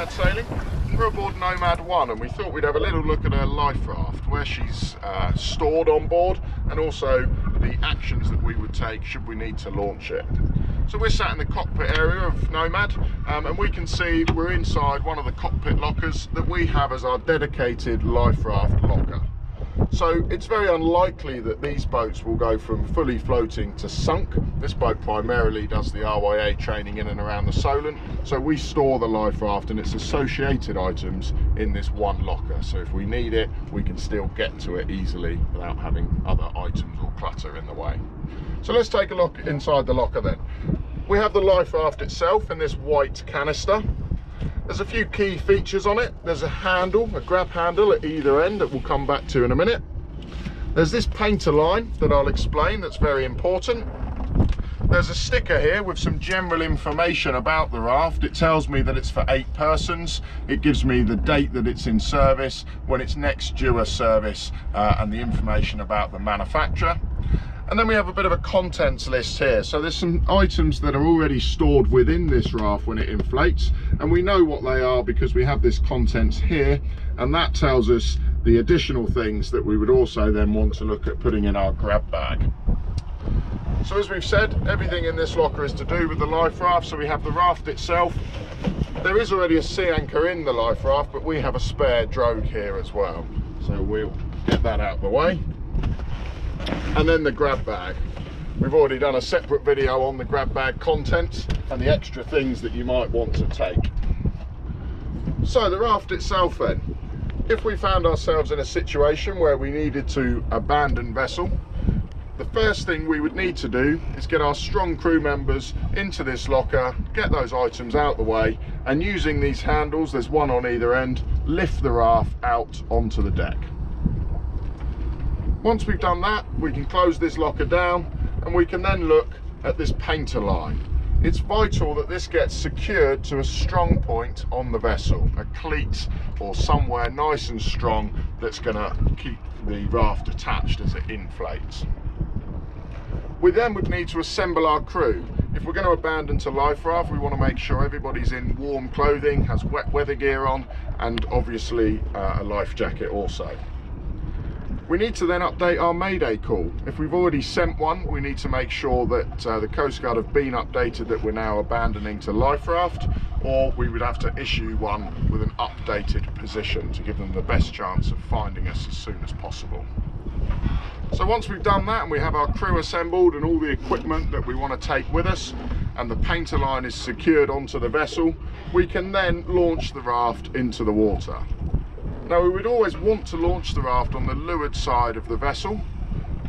Nomad Sailing. We're aboard Nomad 1 and we thought we'd have a little look at her life raft, where she's stored on board, and also the actions that we would take should we need to launch it. So we're sat in the cockpit area of Nomad, and we can see we're inside one of the cockpit lockers that we have as our dedicated life raft locker. So it's very unlikely that these boats will go from fully floating to sunk. This boat primarily does the RYA training in and around the Solent, so we store the life raft and its associated items in this one locker. So if we need it, we can still get to it easily without having other items or clutter in the way. So let's take a look inside the locker then. We have the life raft itself in this white canister. There's a few key features on it. There's a handle, a grab handle at either end that we'll come back to in a minute. There's this painter line that I'll explain, that's very important. There's a sticker here with some general information about the raft. It tells me that it's for 8 persons. It gives me the date that it's in service, when it's next due a service, and the information about the manufacturer. And then we have a bit of a contents list here. So there's some items that are already stored within this raft when it inflates, and we know what they are because we have this contents here, and that tells us the additional things that we would also then want to look at putting in our grab bag. So as we've said, everything in this locker is to do with the life raft. So we have the raft itself. There is already a sea anchor in the life raft, but we have a spare drogue here as well. So we'll get that out of the way. And then the grab bag. We've already done a separate video on the grab bag contents and the extra things that you might want to take. So the raft itself then, if we found ourselves in a situation where we needed to abandon vessel, the first thing we would need to do is get our strong crew members into this locker, get those items out the way, and using these handles, there's one on either end, lift the raft out onto the deck. Once we've done that, we can close this locker down and we can then look at this painter line. It's vital that this gets secured to a strong point on the vessel, a cleat or somewhere nice and strong that's going to keep the raft attached as it inflates. We then would need to assemble our crew. If we're going to abandon to life raft, we want to make sure everybody's in warm clothing, has wet weather gear on, and obviously a life jacket also. We need to then update our Mayday call. If we've already sent one, we need to make sure that the Coast Guard have been updated that we're now abandoning to life raft, or we would have to issue one with an updated position to give them the best chance of finding us as soon as possible. So once we've done that and we have our crew assembled and all the equipment that we want to take with us, and the painter line is secured onto the vessel, we can then launch the raft into the water. Now we would always want to launch the raft on the leeward side of the vessel.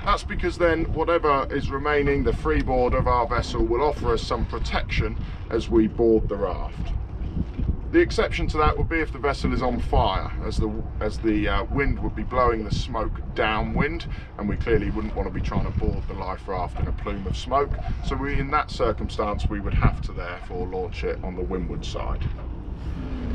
That's because then whatever is remaining, the freeboard of our vessel, will offer us some protection as we board the raft. The exception to that would be if the vessel is on fire, as the wind would be blowing the smoke downwind, and we clearly wouldn't want to be trying to board the life raft in a plume of smoke. So in that circumstance, we would have to therefore launch it on the windward side.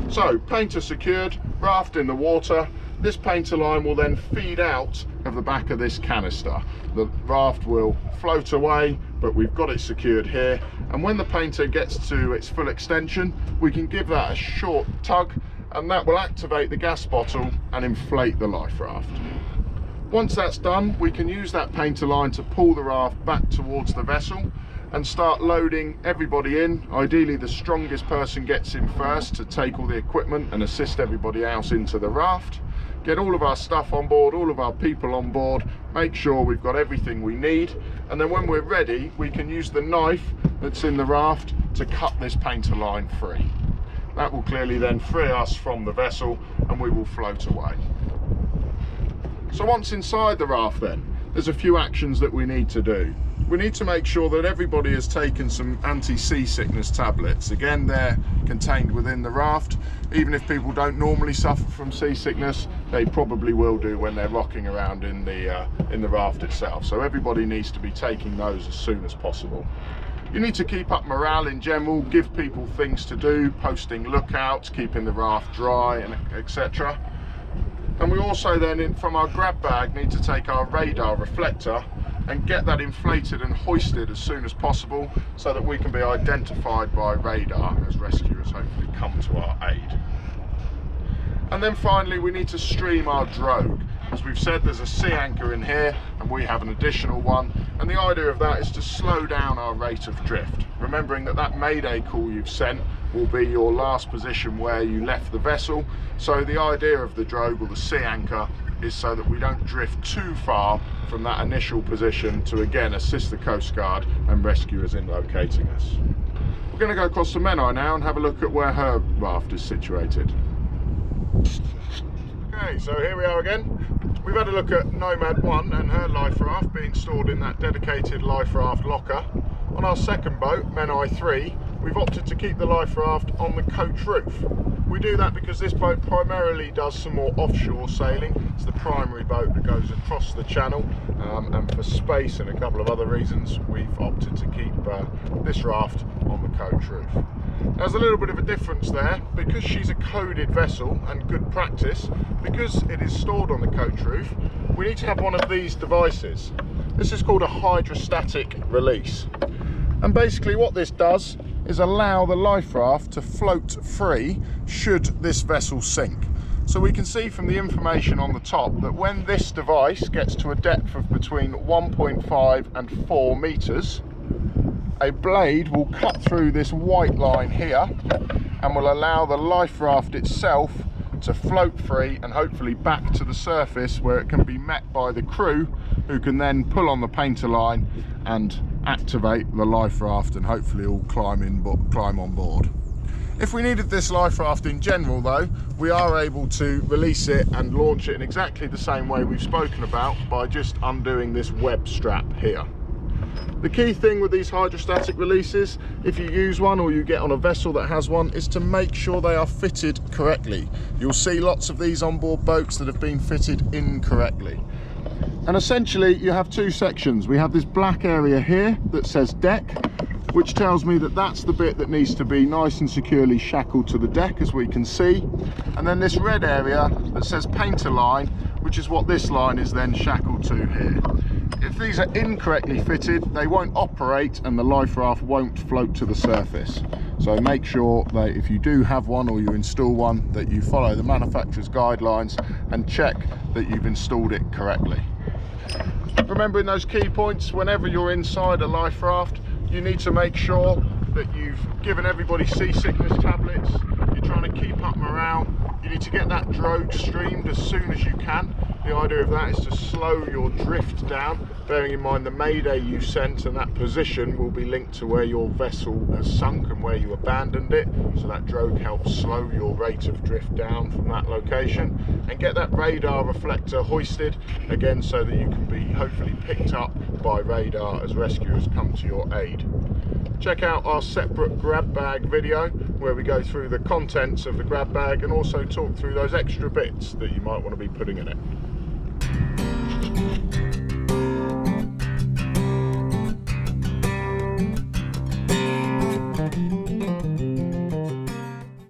So painter secured, raft in the water. This painter line will then feed out of the back of this canister. The raft will float away, but we've got it secured here. And when the painter gets to its full extension, we can give that a short tug, and that will activate the gas bottle and inflate the life raft. Once that's done, we can use that painter line to pull the raft back towards the vessel and start loading everybody in. Ideally the strongest person gets in first to take all the equipment and assist everybody else into the raft. Get all of our stuff on board, all of our people on board, make sure we've got everything we need, and then when we're ready we can use the knife that's in the raft to cut this painter line free. That will clearly then free us from the vessel and we will float away. So once inside the raft then, there's a few actions that we need to do. We need to make sure that everybody has taken some anti-seasickness tablets. Again, they're contained within the raft. Even if people don't normally suffer from seasickness, they probably will do when they're rocking around in the raft itself. So everybody needs to be taking those as soon as possible. You need to keep up morale in general, give people things to do, posting lookouts, keeping the raft dry, and etc. And we also then, from our grab bag, need to take our radar reflector and get that inflated and hoisted as soon as possible so that we can be identified by radar as rescuers hopefully come to our aid. And then finally we need to stream our drogue. As we've said, there's a sea anchor in here and we have an additional one, and the idea of that is to slow down our rate of drift, remembering that that mayday call you've sent will be your last position where you left the vessel. So the idea of the drogue or the sea anchor is so that we don't drift too far from that initial position to again assist the Coast Guard and rescuers in locating us. We're going to go across to Menai now and have a look at where her raft is situated. Okay, so here we are again. We've had a look at Nomad 1 and her life raft being stored in that dedicated life raft locker. On our second boat, Menai 3, we've opted to keep the life raft on the coach roof. We do that because this boat primarily does some more offshore sailing. It's the primary boat that goes across the channel, and for space and a couple of other reasons, we've opted to keep this raft on the coach roof. There's a little bit of a difference there because she's a coded vessel and good practice. Because it is stored on the coach roof, we need to have one of these devices. This is called a hydrostatic release, and basically what this does is allow the life raft to float free should this vessel sink. So we can see from the information on the top that when this device gets to a depth of between 1.5 and 4 meters, a blade will cut through this white line here and will allow the life raft itself to float free and hopefully back to the surface, where it can be met by the crew, who can then pull on the painter line and activate the life raft and hopefully all climb on board. If we needed this life raft in general though, we are able to release it and launch it in exactly the same way we've spoken about by just undoing this web strap here. The key thing with these hydrostatic releases, if you use one or you get on a vessel that has one, is to make sure they are fitted correctly. You'll see lots of these on board boats that have been fitted incorrectly. And essentially you have two sections. We have this black area here that says deck, which tells me that that's the bit that needs to be nice and securely shackled to the deck, as we can see. And then this red area that says painter line, which is what this line is then shackled to here. If these are incorrectly fitted, they won't operate and the life raft won't float to the surface. So make sure that if you do have one or you install one, that you follow the manufacturer's guidelines and check that you've installed it correctly. Remembering those key points, whenever you're inside a life raft, you need to make sure that you've given everybody seasickness tablets, you're trying to keep up morale, you need to get that drogue streamed as soon as you can. The idea of that is to slow your drift down, bearing in mind the mayday you sent and that position will be linked to where your vessel has sunk and where you abandoned it, so that drogue helps slow your rate of drift down from that location. And get that radar reflector hoisted again so that you can be hopefully picked up by radar as rescuers come to your aid. Check out our separate grab bag video where we go through the contents of the grab bag and also talk through those extra bits that you might want to be putting in it.